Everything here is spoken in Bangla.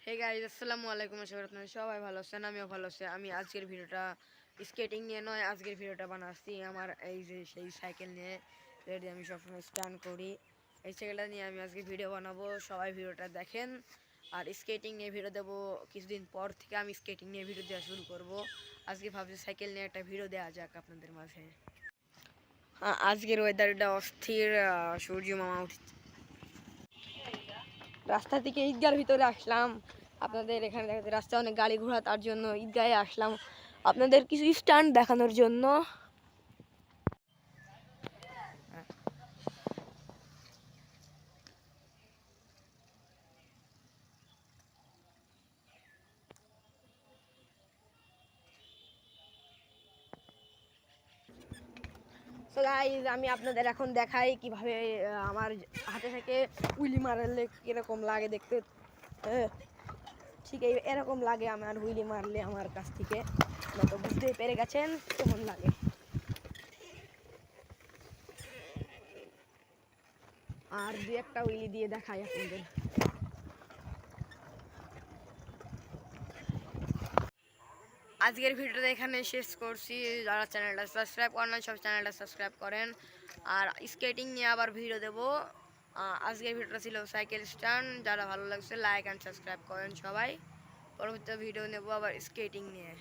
হে গাইস, আসসালামু আলাইকুম। আশা করি আপনারা সবাই ভালো আছেন, আমিও ভালো আছি। আমি আজকের ভিডিওটা স্কেটিং নিয়ে নয়, আজকের ভিডিওটা বানাচ্ছি আমার এই যে সেই সাইকেল নিয়ে যেটি আমি সবসময় স্টান্ট করি। এই সাইকেলটা নিয়ে আমি আজকে ভিডিও বানাবো, সবাই ভিডিওটা দেখেন। আর স্কেটিং নিয়ে ভিডিও দেবো কিছুদিন পর থেকে। আমি স্কেটিং নিয়ে ভিডিও দেওয়া শুরু করব। আজকে ভাবছি সাইকেল নিয়ে একটা ভিডিও দেওয়া যাক আপনাদের মাঝে। আজকের ওয়েদারটা অস্থির, সূর্য মামা উঠছে। রাস্তা থেকে ঈদগার ভিতরে আসলাম। আপনাদের এখানে রাস্তায় অনেক গাড়ি ঘোড়া, তার জন্য ঈদগাহে আসলাম আপনাদের কিছু স্টান্ট দেখানোর জন্য। তো গাইজ, আমি আপনাদের এখন দেখাই কিভাবে আমার হাতে থেকে উইলি মারলে কিরকম লাগে দেখতে। ঠিক এরকম লাগে আমার উইলি মারলে আমার কাছ থেকে। তো বুঝতেই পেরে গেছেন কেমন লাগে। আর দু একটা উইলি দিয়ে দেখাই আপনাদের। আজকের ভিডিওটা এখানে শেষ করছি। যারা চ্যানেলটা সাবস্ক্রাইব করেন না, সব চ্যানেলটা সাবস্ক্রাইব করেন। আর স্কেটিং নিয়ে আবার ভিডিও দেবো। আজকের ভিডিওটা ছিল সাইকেল স্টান্ট। যারা ভালো লাগছে লাইক অ্যান্ড সাবস্ক্রাইব করেন সবাই। পরবর্তী ভিডিও নেবো আবার স্কেটিং নিয়ে।